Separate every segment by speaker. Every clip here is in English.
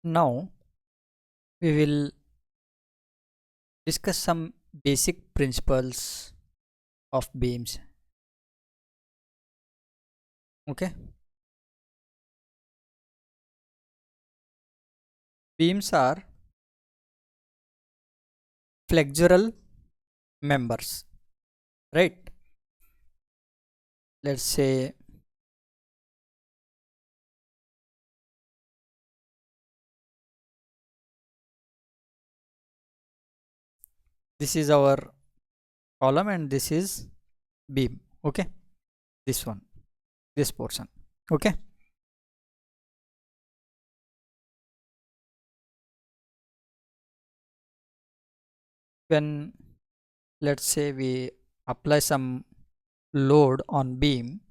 Speaker 1: Now we will discuss some basic principles of beams. Okay, beams are flexural members, right? Let's say this is our column and this is beam. Okay, this one, this portion. Okay, when let's say we apply some load on beam,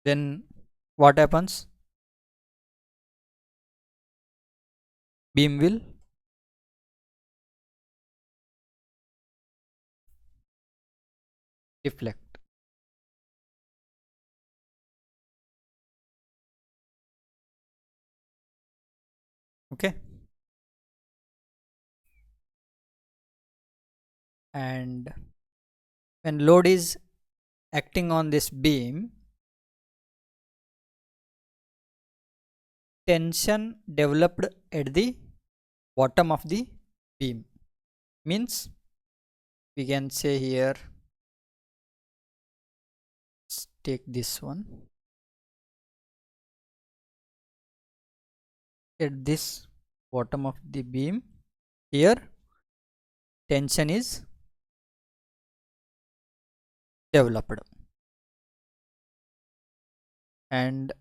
Speaker 1: then what happens? Beam will deflect. Okay, and when load is acting on this beam, tension developed at the bottom of the beam, means we can say here, let's take this one, at this bottom of the beam, here tension is developed, and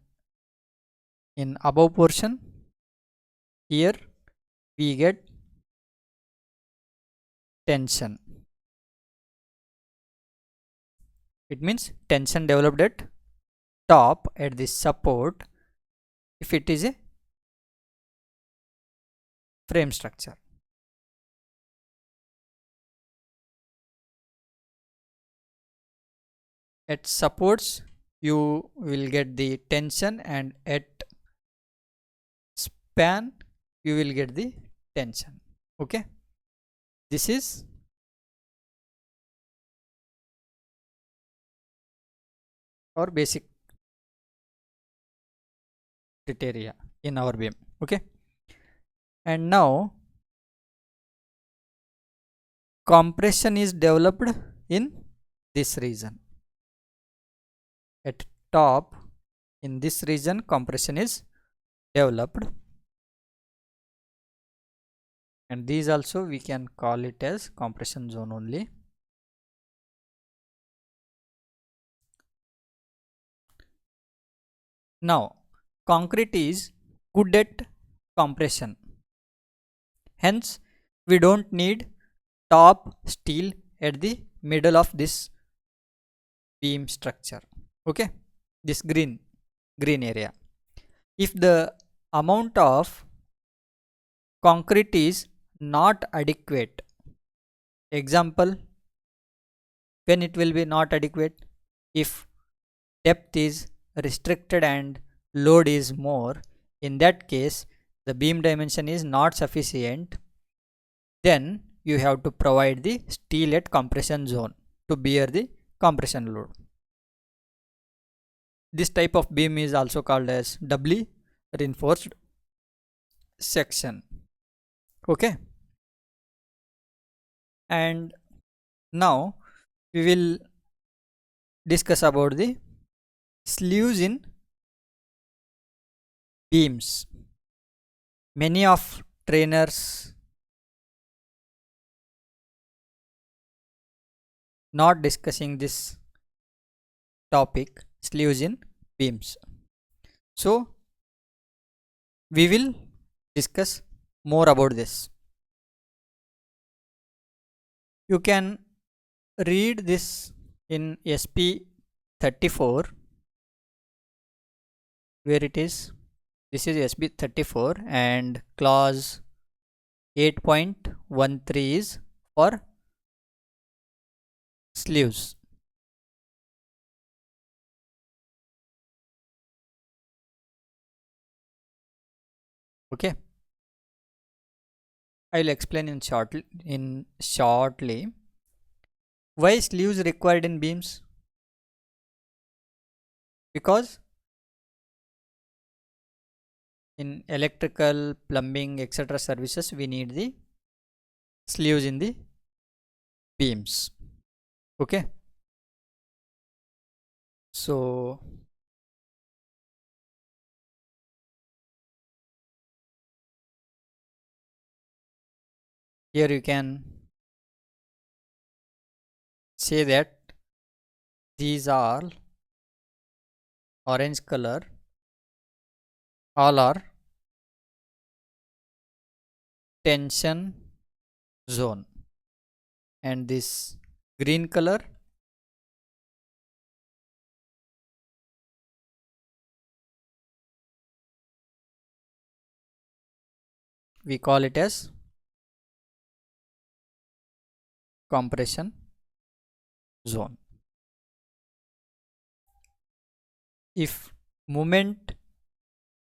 Speaker 1: in above portion, here we get tension. It means tension developed at top at this support if it is a frame structure. At supports you will get the tension, and at span you will get the tension. Okay, this is our basic criteria in our beam. Okay, and now compression is developed in this region. At top in this region compression is developed, and these also we can call it as compression zone only. Now concrete is good at compression, hence we don't need top steel at the middle of this beam structure. Okay, this green area. If the amount of concrete is not adequate, example, when it will be not adequate, if depth is restricted and load is more, in that case the beam dimension is not sufficient, then you have to provide the steel at compression zone to bear the compression load. This type of beam is also called as doubly reinforced section. Okay, and now we will discuss about the sleeves in beams. Many of trainers not discussing this topic, sleeves in beams, so we will discuss more about this. You can read this in SP 34, where it is, this is SP 34 and clause 8.13 is for sleeves. Okay, I will explain in shortly why sleeves required in beams. Because in electrical, plumbing, etc. services, we need the sleeves in the beams. Okay, so here you can say that these are orange color, all are tension zone, and this green color we call it as compression zone. If movement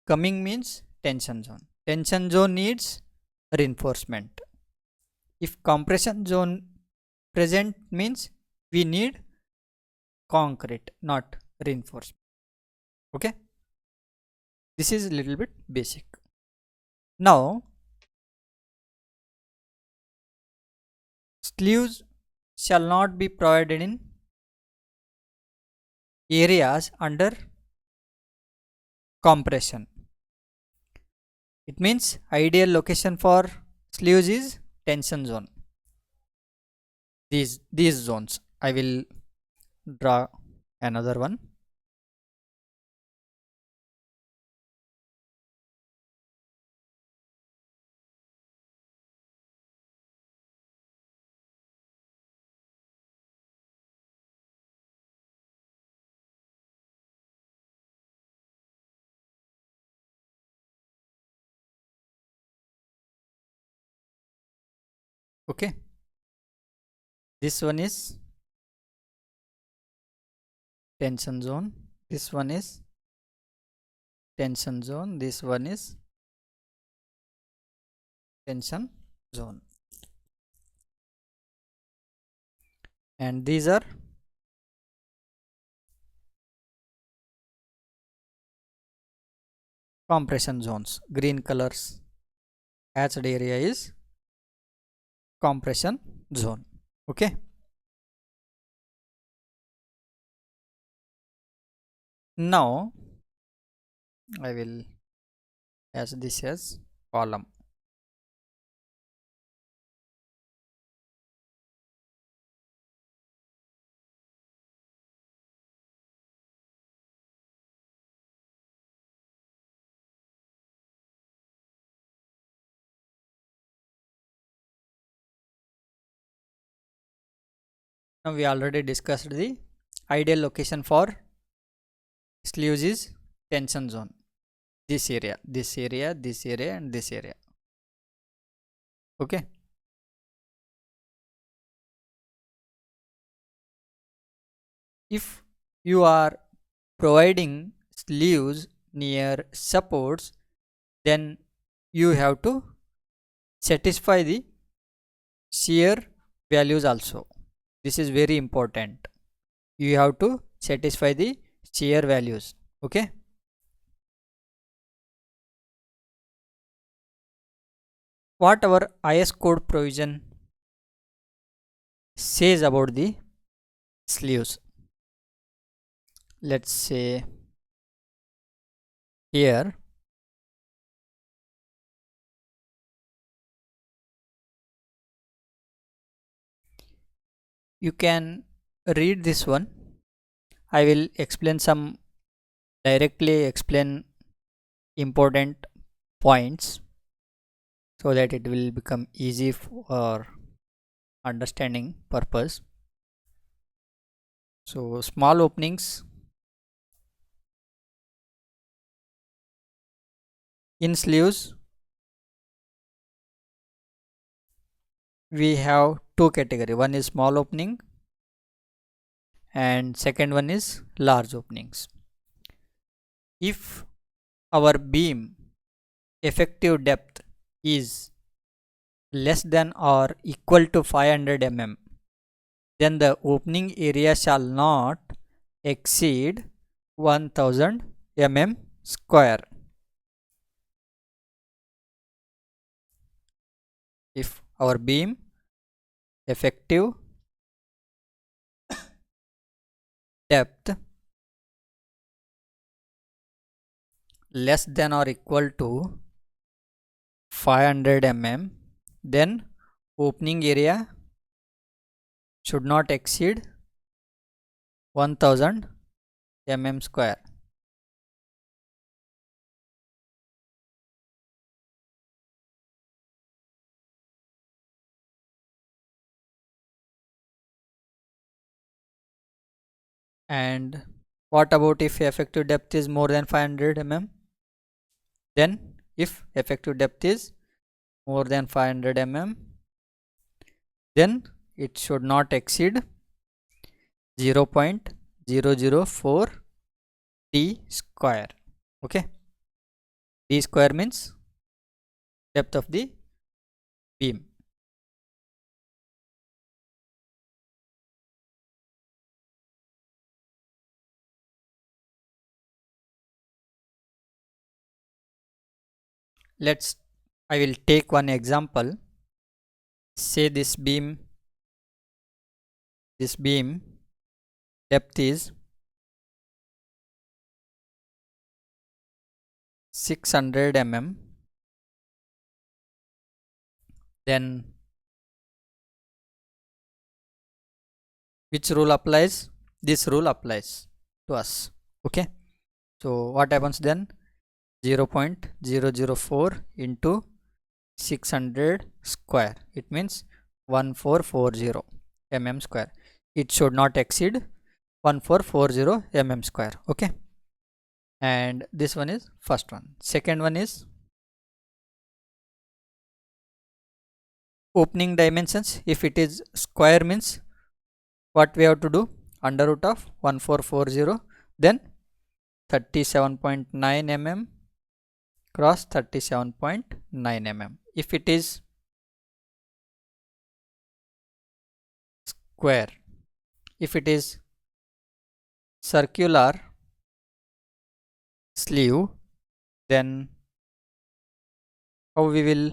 Speaker 1: coming means tension zone. Tension zone needs reinforcement. If compression zone present means we need concrete, not reinforcement. Okay, this is a little bit basic. Now sleeves shall not be provided in areas under compression. It means ideal location for sleeves is tension zone. These zones. I will draw another one. Okay, this one is tension zone. This one is tension zone. This one is tension zone, and these are compression zones. Green colors hatched area is compression zone. Okay, now I will as this as column. Now we already discussed the ideal location for sleeves is tension zone. This area, this area, this area, and this area. Okay, if you are providing sleeves near supports, then you have to satisfy the shear values also. This is very important. You have to satisfy the shear values. Okay, what our IS code provision says about the sleeves. Let's say here you can read this one. I will explain some directly explain important points so that it will become easy for understanding purpose. So small openings in sleeves, we have two category. One is small opening and second one is large openings. If our beam effective depth is less than or equal to 500 mm, then the opening area shall not exceed 1000 mm square. If our beam effective depth less than or equal to 500 mm, then opening area should not exceed 1000 mm square. And what about if effective depth is more than 500 mm? Then if effective depth is more than 500 mm, then it should not exceed 0.004 d square. Okay, d square means depth of the beam. I will take one example. Say this beam depth is 600 mm, then which rule applies? This rule applies to us. Okay, so what happens then? 0.004 into 600 square, it means 1440 mm square. It should not exceed 1440 mm square. Okay, and this one is first one. Second one is opening dimensions. If it is square means what we have to do? Under root of 1440, then 37.9 mm cross 37.9 mm. If it is square, if it is circular sleeve, then how we will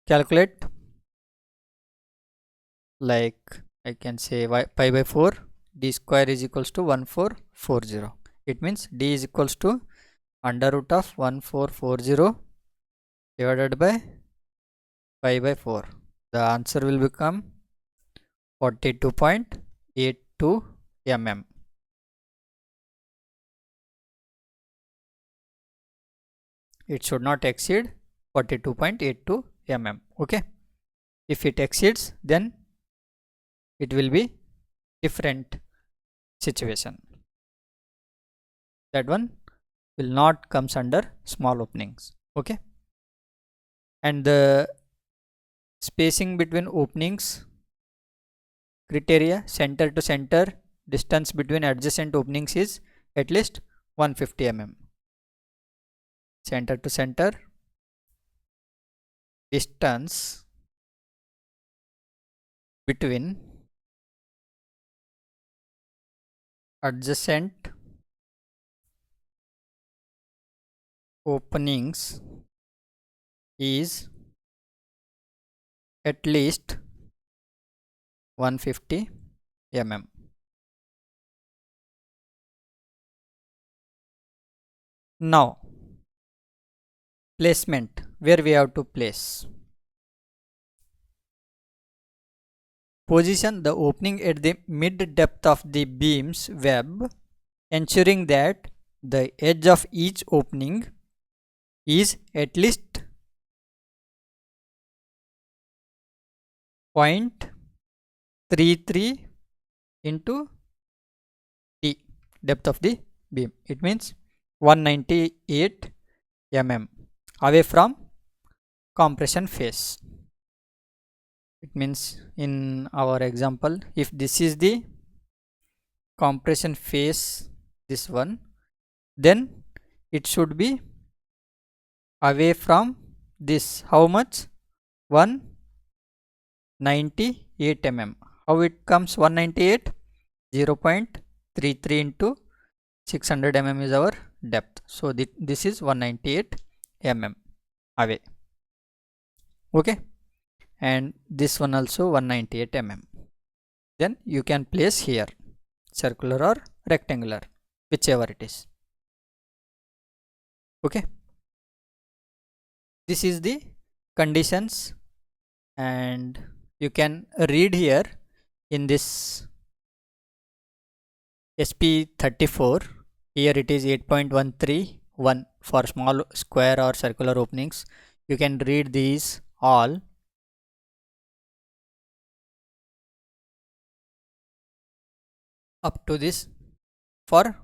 Speaker 1: calculate? Like I can say pi by 4 d square is equals to 1440. It means d is equals to under root of 1440 divided by pi by 4. The answer will become 42.82 mm. It should not exceed 42.82 mm. Okay, if it exceeds, then it will be different situation. That one will not comes under small openings. Okay, and the spacing between openings criteria, center to center distance between adjacent openings is at least 150 mm. Center to center distance between adjacent openings is at least 150 mm. Now placement, where we have to place. Position the opening at the mid depth of the beam's web, ensuring that the edge of each opening is at least 0.33 into d, depth of the beam. It means 198 mm away from compression face. It means in our example, if this is the compression face, this one, then it should be away from this. How much? 198 mm. How it comes 198? 0.33 into 600 mm is our depth. So this is 198 mm away. Okay, and this one also 198 mm. Then you can place here circular or rectangular, whichever it is. Okay, this is the conditions, and you can read here in this SP34. Here it is 8.131 for small square or circular openings. You can read these all. Up to this for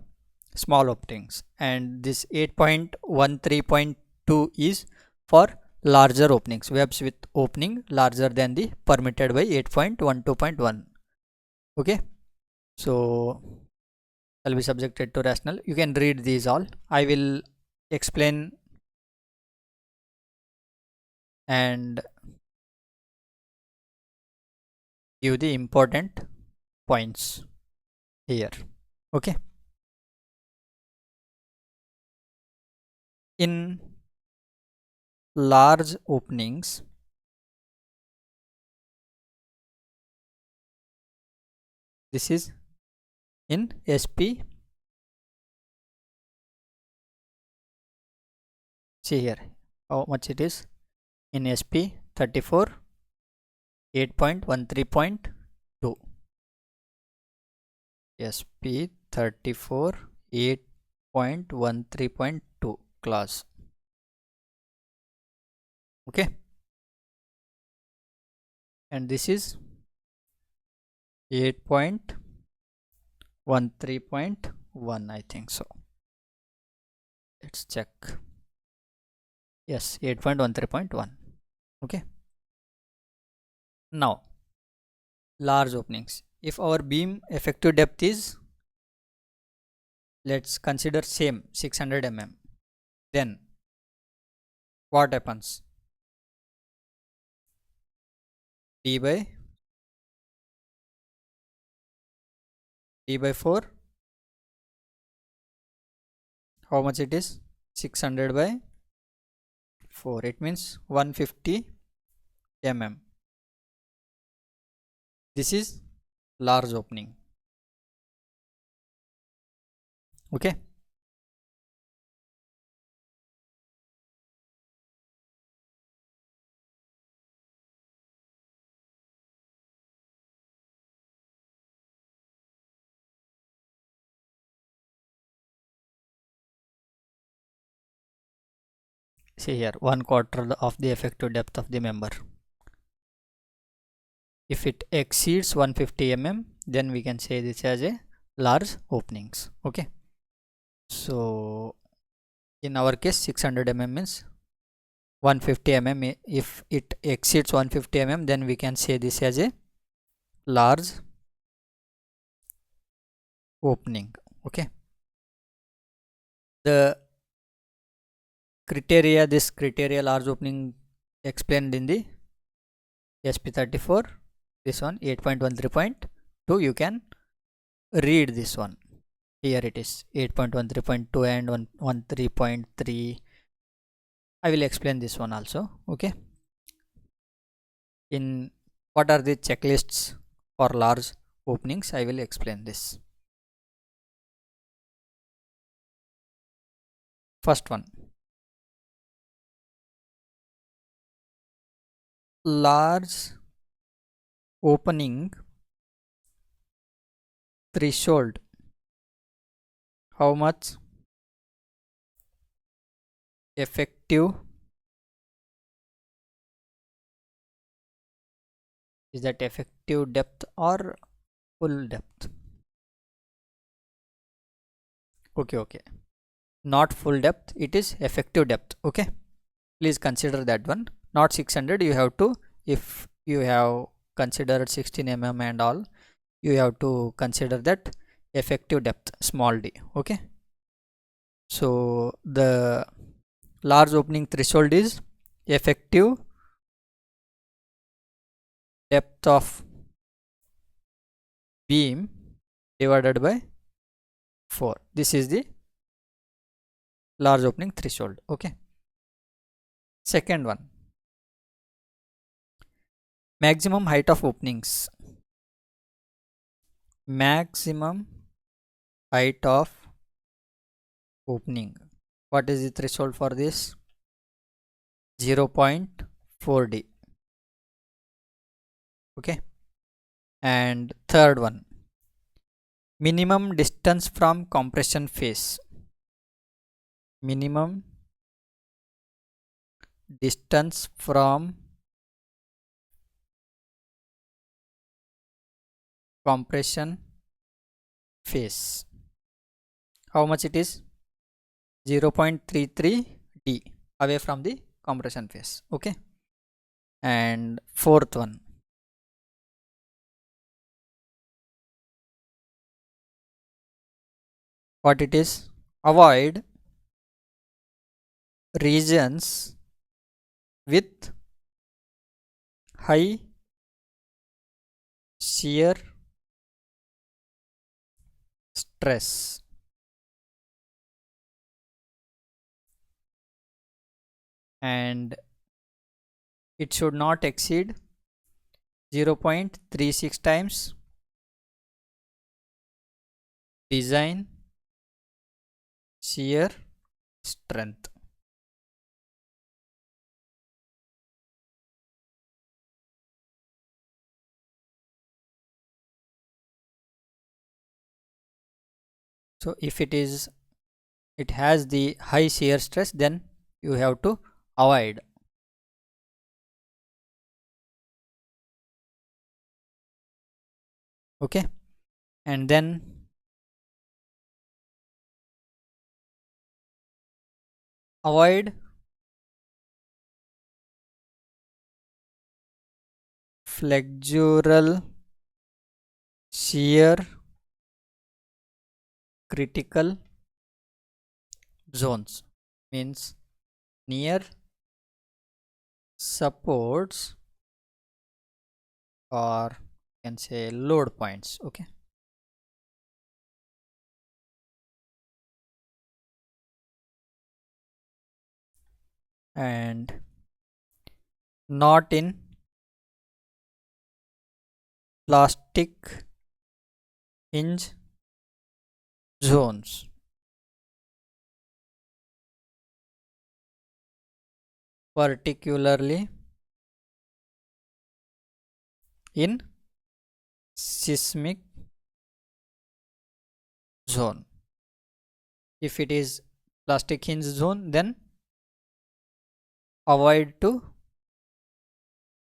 Speaker 1: small openings, and this 8.13.2 is for larger openings, webs with opening larger than the permitted by 8.12.1. okay, so shall be subjected to rational. You can read these all. I will explain and give the important points here. Okay, in large openings, this is in SP. See here how much it is in SP 34 8.13.2. SP 34 8.13.2 class. Okay, and this is 8.13.1, I think so. Let's check. Yes, 8.13.1. okay, now large openings. If our beam effective depth is, let's consider same 600 mm, then what happens? D by 4, how much it is? 600 by 4, it means 150 mm. This is large opening. Okay, see here 1/4 of the effective depth of the member. If it exceeds 150 mm, then we can say this as a large openings. Okay, so in our case 600 mm means 150 mm. If it exceeds 150 mm, then we can say this as a large opening. Okay, the criteria, this criteria large opening explained in the SP34, this one 8.13.2. you can read this one. Here it is 8.13.2 and 113.3. I will explain this one also. Okay, in what are the checklists for large openings, I will explain this. First one, large opening threshold. How much effective is that? Effective depth or full depth? Okay, not full depth, it is effective depth. Okay, please consider that one. Not 600, you have to, if you have considered 16 mm and all, you have to consider that effective depth, small d. Okay, so the large opening threshold is effective depth of beam divided by 4. This is the large opening threshold. Okay. Second one, maximum height of openings. Maximum height of opening. What is the threshold for this? 0.4d. Okay. And third one, minimum distance from compression phase. Minimum distance from compression phase. How much it is? 0.33d away from the compression phase. Okay. And fourth one, what it is? Avoid regions with high shear stress. And it should not exceed 0.36 times design shear strength. So if it has the high shear stress, then you have to avoid. Okay. And then avoid flexural shear critical zones, means near supports or you can say load points. Okay. And not in plastic hinge zones, particularly in seismic zone. If it is plastic hinge zone, then avoid to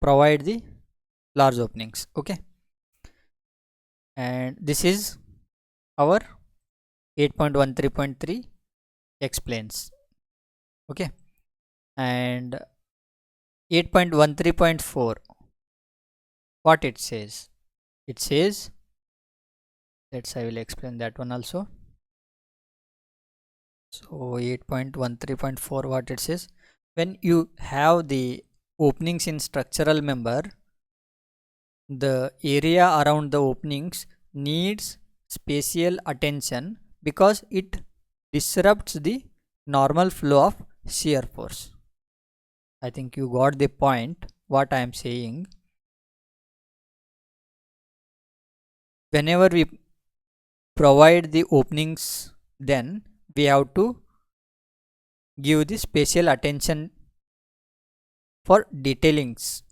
Speaker 1: provide the large openings. Okay. And this is our 8.13.3 explains. Okay. And 8.13.4, what it says? It says, I will explain that one also. So 8.13.4, what it says? When you have the openings in structural member, the area around the openings needs spatial attention because it disrupts the normal flow of shear force. I think you got the point what I am saying. Whenever we provide the openings, then we have to give the spatial attention for detailings.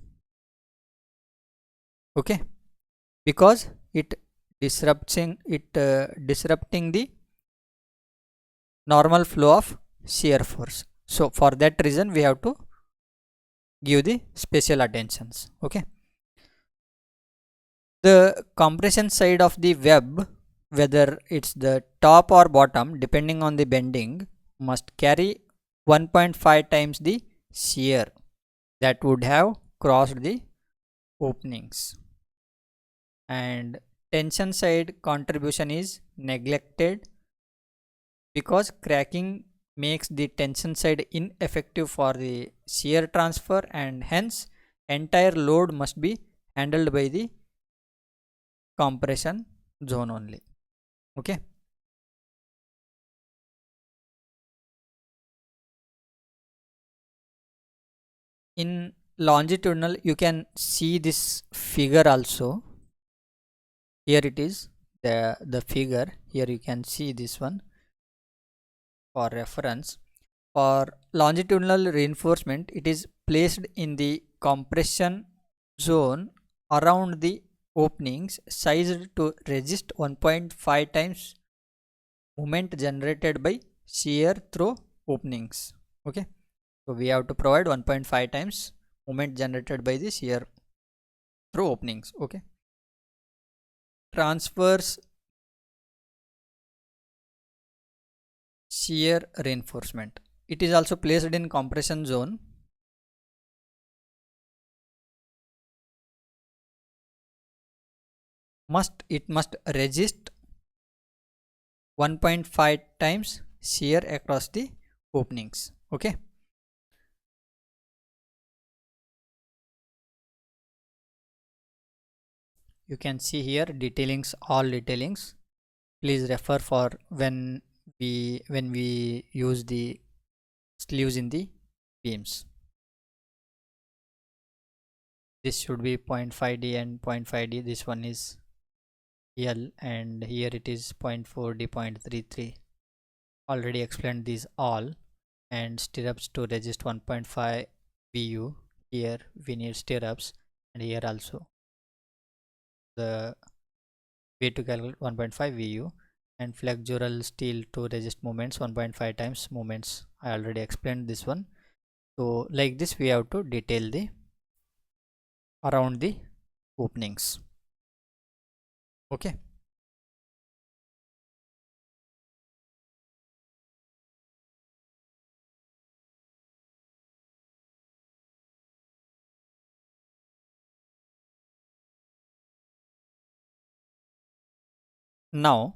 Speaker 1: Okay, because it disrupting the normal flow of shear force. So for that reason we have to give the special attentions. Okay. The compression side of the web, whether it's the top or bottom depending on the bending, must carry 1.5 times the shear that would have crossed the openings. And tension side contribution is neglected because cracking makes the tension side ineffective for the shear transfer, and hence entire load must be handled by the compression zone only. Okay. In longitudinal, you can see this figure also. Here it is, the figure. Here you can see this one for reference. For longitudinal reinforcement, it is placed in the compression zone around the openings, sized to resist 1.5 times moment generated by shear through openings. Okay, so we have to provide 1.5 times moment generated by the shear through openings. Okay, transverse shear reinforcement, it is also placed in compression zone must resist 1.5 times shear across the openings. Okay, you can see here detailings, all detailings. Please refer for when we use the sleeves in the beams. This should be 0.5d and 0.5d. This one is L, and here it is 0.4d, 0.33. Already explained these all. And stirrups to resist 1.5 VU. Here we need stirrups, and here also the way to calculate 1.5 VU, and flexural steel to resist moments 1.5 times moments. I already explained this one. So like this we have to detail the around the openings. Okay. Now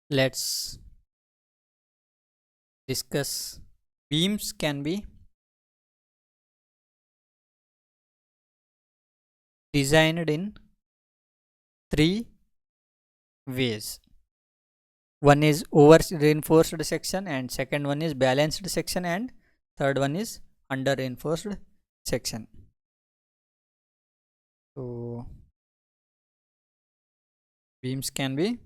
Speaker 1: let's discuss beams can be designed in three ways. One is over reinforced section, and second one is balanced section, and third one is under reinforced section. So beams can be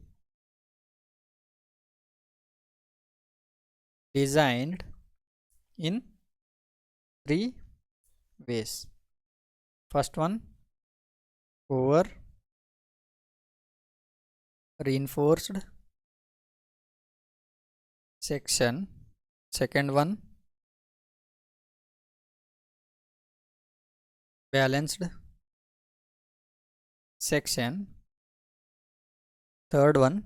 Speaker 1: designed in three ways. First one, over reinforced section. Second one, balanced section. Third one,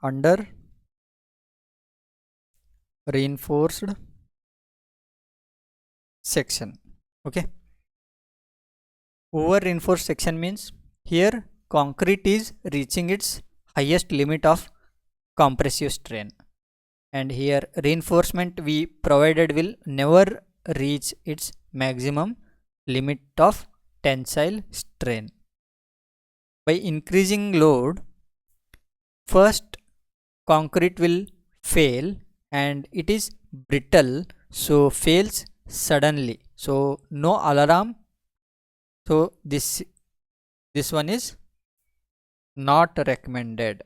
Speaker 1: under reinforced section. Okay, over reinforced section means here concrete is reaching its highest limit of compressive strain, and here reinforcement we provided will never reach its maximum limit of tensile strain. By increasing load, first concrete will fail, and it is brittle, so fails suddenly, so no alarm. So this one is not recommended.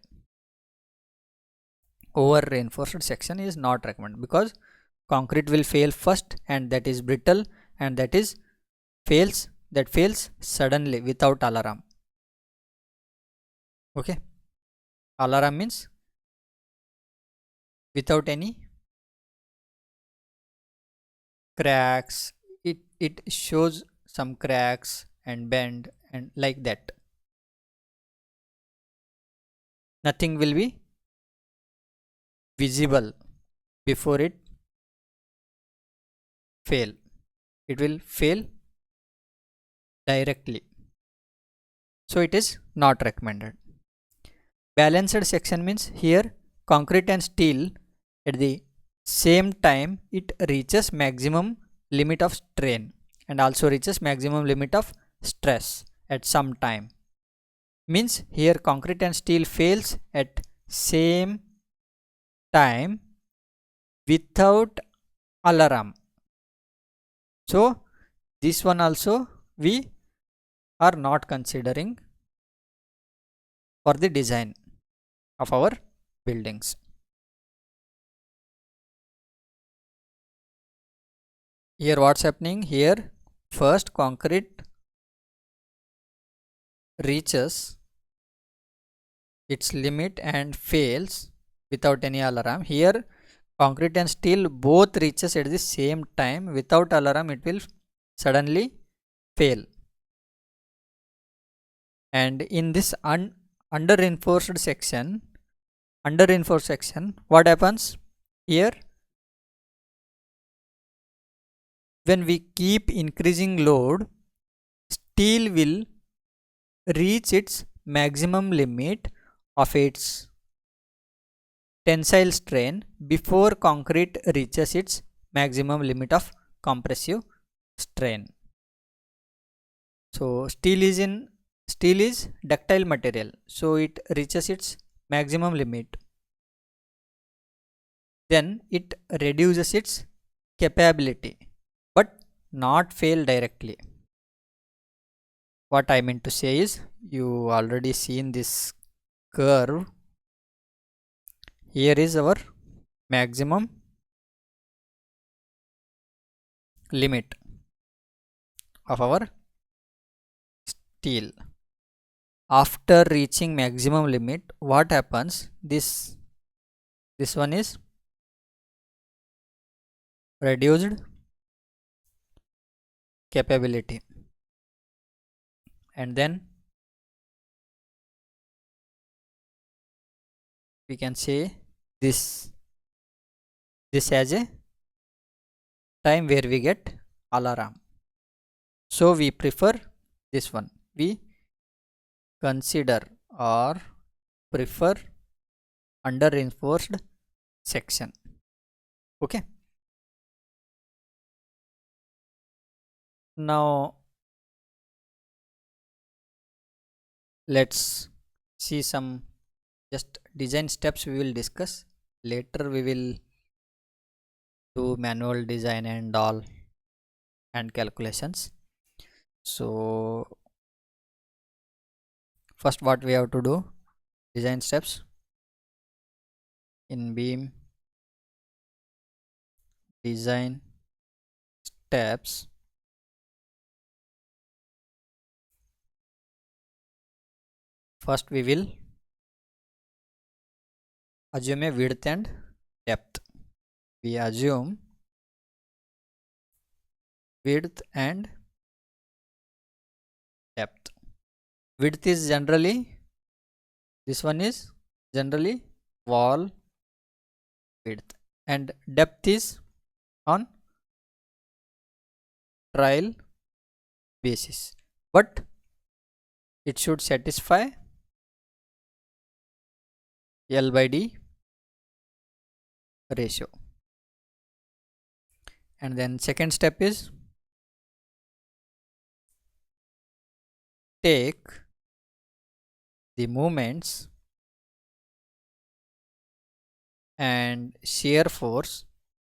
Speaker 1: Over reinforced section is not recommended because concrete will fail first, and that is brittle, and that fails suddenly without alarm. Okay, alarm means without any cracks, it shows some cracks and bend and like that. Nothing will be visible before it fail. It will fail directly, so it is not recommended. Balanced section means here concrete and steel at the same time it reaches maximum limit of strain and also reaches maximum limit of stress at some time. Means here concrete and steel fails at same time without alarm. So this one also we are not considering for the design of our buildings. Here what's happening here, first concrete reaches its limit and fails without any alarm. Here concrete and steel both reaches at the same time without alarm, it will suddenly fail. And in this under reinforced section, what happens here, when we keep increasing load, steel will reach its maximum limit of its tensile strain before concrete reaches its maximum limit of compressive strain. So steel is ductile material, so it reaches its maximum limit, then it reduces its capability but not fail directly. What I mean to say is, you already seen this curve. Here is our maximum limit of our steel. After reaching maximum limit, what happens, this one is reduced capability, and then we can say this as a time where we get alarm. So we prefer this one, we consider or prefer under reinforced section. Okay, now let's see some just design steps we will discuss. Later we will do manual design and all and calculations. So first what we have to do, design steps in beam design steps. First we will assume a width and depth. We assume width and depth. Width is generally, this one is generally wall width, and depth is on trial basis, but it should satisfy L by D ratio. And then second step is take the moments and shear force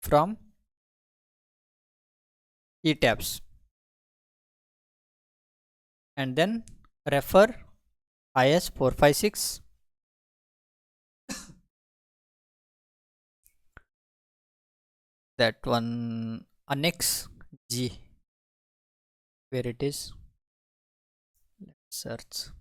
Speaker 1: from E tabs and then refer IS 456 that one, annex G, where it is, let's search.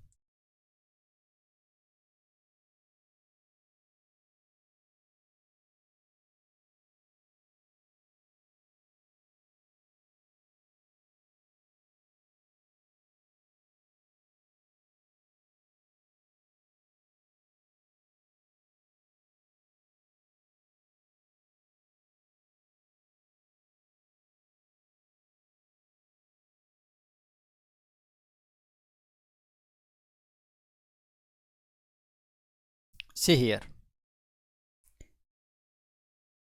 Speaker 1: See here,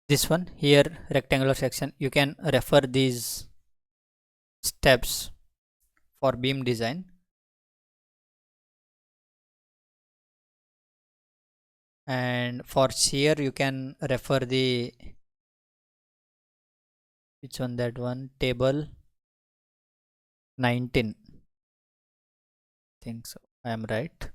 Speaker 1: this one here, rectangular section, you can refer these steps for beam design, and for shear you can refer the, which one, that one, table 19, think so, I am right.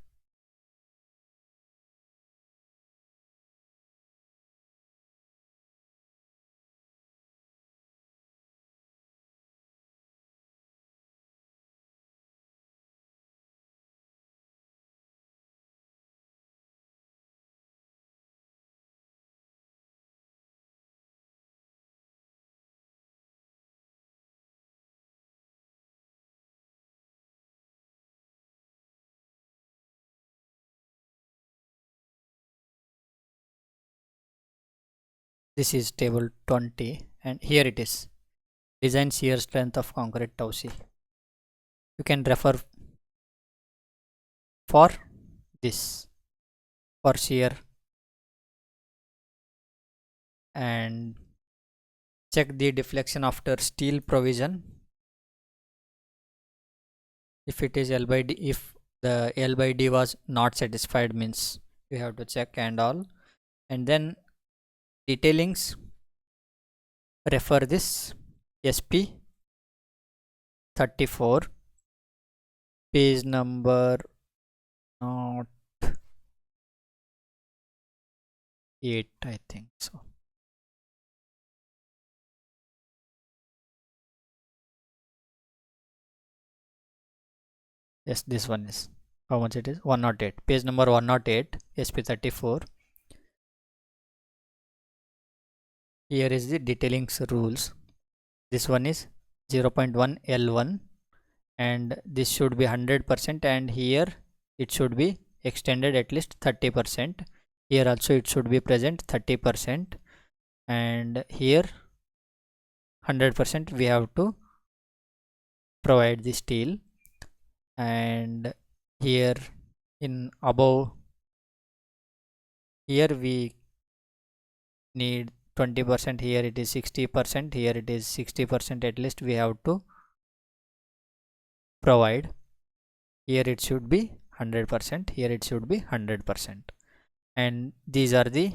Speaker 1: This is table 20, and here it is, design shear strength of concrete tau c. You can refer for this, for shear, and check the deflection after steel provision. If it is L by D, if the L by D was not satisfied, means you have to check and all. And then detailings, refer this SP 34, page number not 8, I think so. Yes, this one is, how much it is, 108, page number 108, SP 34. Here is the detailings rules. This one is 0.1 L1, and this should be 100%, and here it should be extended at least 30%. Here also it should be present 30%, and here 100% we have to provide the steel. And here in above, here we need 20%, here it is 60%, here it is 60%, at least we have to provide. Here it should be 100%, here it should be 100%, and these are the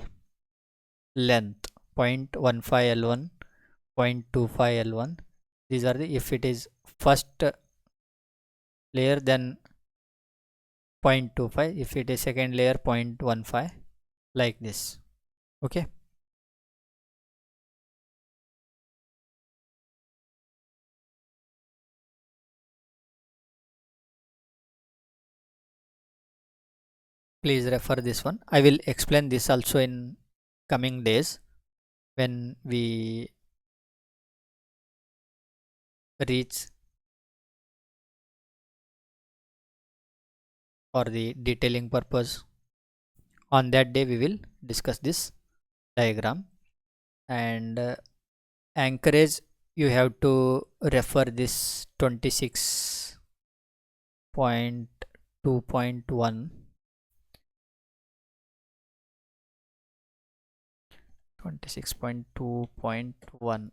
Speaker 1: length 0.15 L1, 0.25 L1. These are the, if it is first layer then 0.25, if it is second layer 0.15, like this. Okay, please refer this one. I will explain this also in coming days when we reach for the detailing purpose. On that day we will discuss this diagram. And anchorage, you have to refer this 26.2.1, 26.2.1.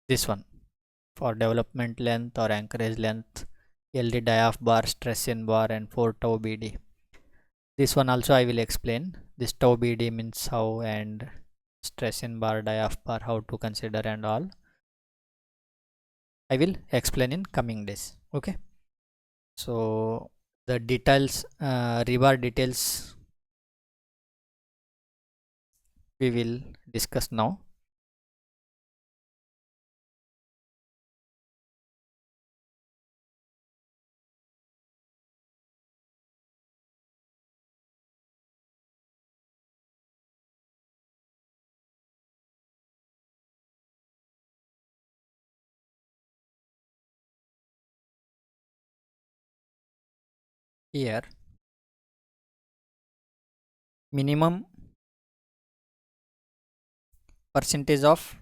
Speaker 1: This one, for development length or anchorage length, LD diaph bar, stress in bar, and 4 tau BD. This one also I will explain. This tau BD means how, and stress in bar, diaph bar, how to consider and all. I will explain in coming days. Okay. So the details, rebar details, we will discuss now. Here, minimum percentage of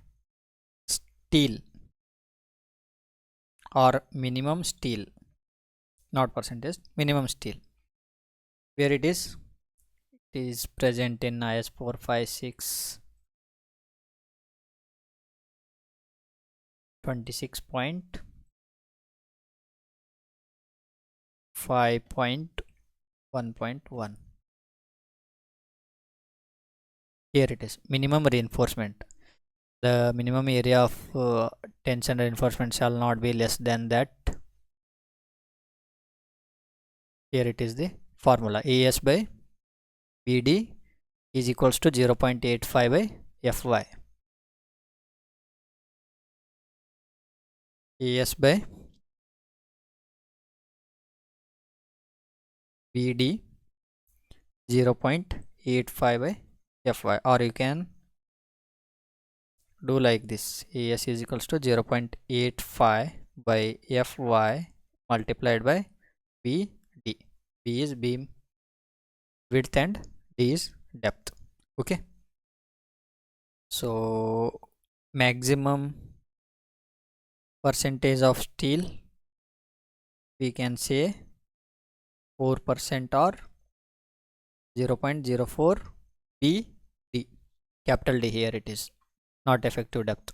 Speaker 1: steel or minimum steel, not percentage, minimum steel. Where it is present in IS 456 26.5.1.1. Here it is, minimum reinforcement. The minimum area of tension reinforcement shall not be less than that. Here it is the formula. AS by BD is equals to 0.85 by Fy. AS by BD 0.85 by Fy, or you can do like this. AS is equals to 0.85 by Fy multiplied by BD. B is beam width and D is depth. Okay, so maximum percentage of steel, we can say 4% or 0.04 BD, capital D. Here it is, not effective depth,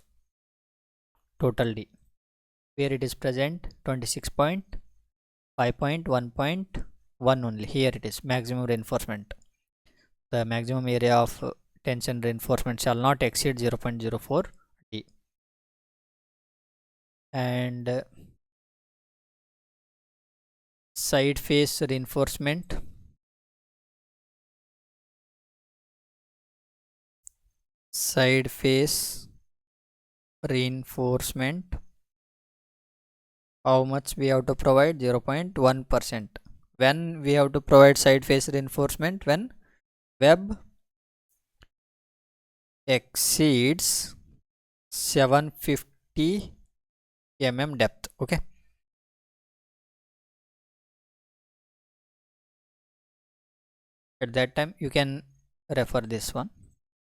Speaker 1: total D. Where it is present 26.5.1.1 only. Here it is maximum reinforcement. The maximum area of tension reinforcement shall not exceed 0.04 D. And side face reinforcement, side face reinforcement, how much we have to provide? 0.1%. When we have to provide side face reinforcement? When web exceeds 750 mm depth. Okay, at that time you can refer this one.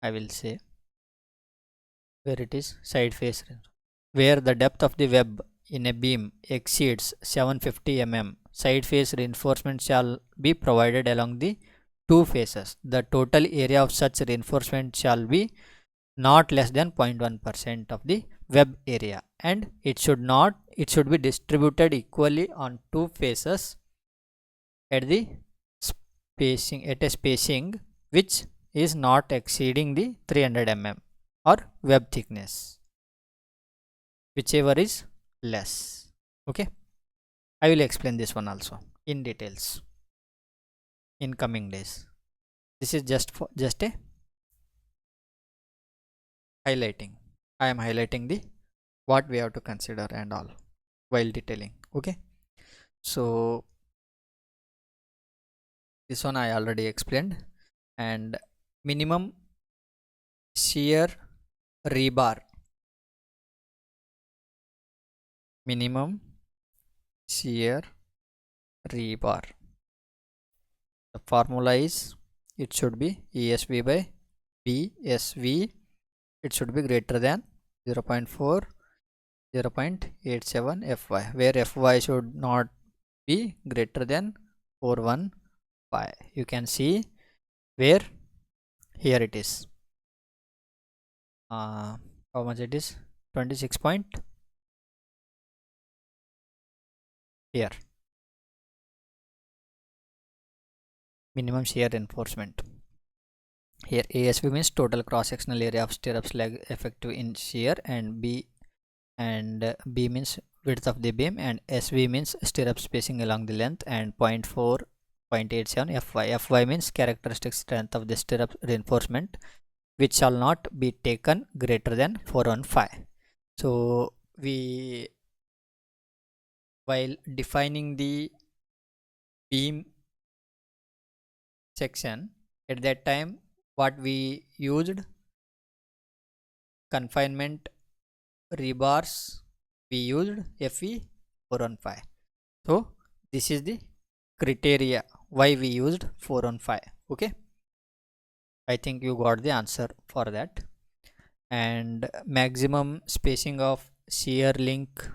Speaker 1: I will say where it is side face, where the depth of the web in a beam exceeds 750 mm, side face reinforcement shall be provided along the two faces. The total area of such reinforcement shall be not less than 0.1% of the web area, and it should be distributed equally on two faces at a spacing which is not exceeding the 300 mm or web thickness, whichever is less. Okay, I will explain this one also in details in coming days. This is just a highlighting. I am highlighting the what we have to consider and all while detailing. Okay, so this one I already explained. And minimum shear rebar, minimum shear rebar, the formula is, it should be ESV by BSV, it should be greater than 0.4, 0.87 Fy, where Fy should not be greater than 415. You can see where here it is, how much it is, 26 point, here minimum shear reinforcement. Here ASV means total cross sectional area of stirrups leg effective in shear, and B means width of the beam, and SV means stirrup spacing along the length, and 0.4, 0.87 Fy. Fy means characteristic strength of the stirrup reinforcement, which shall not be taken greater than 415. So we, while defining the beam section, at that time what we used, confinement rebars, we used Fe 415. So this is the criteria why we used 415. Okay, I think you got the answer for that. And maximum spacing of shear link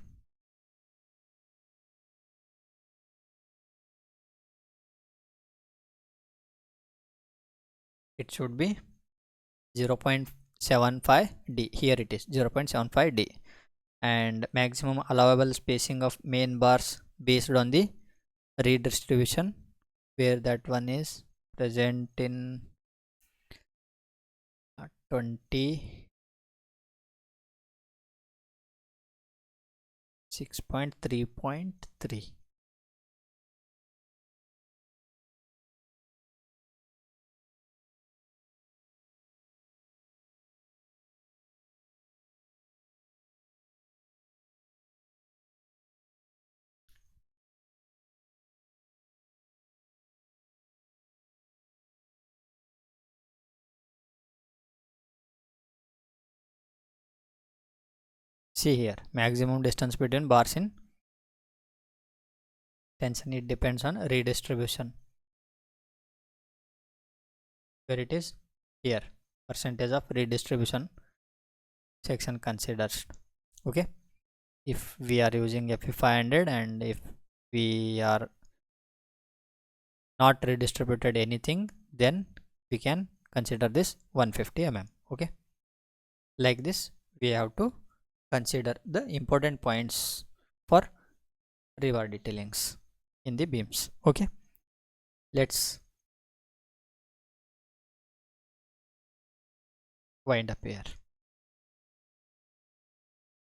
Speaker 1: it should be 0.75 d. Here it is 0.75 d. And maximum allowable spacing of main bars based on the redistribution, where that one is present in 26.3.3. See here, maximum distance between bars in tension, it depends on redistribution, where it is here, percentage of redistribution section considers. Okay, if we are using FE500 and if we are not redistributed anything, then we can consider this 150 mm. Okay, like this we have to consider the important points for rebar detailings in the beams. Okay, let's wind up here.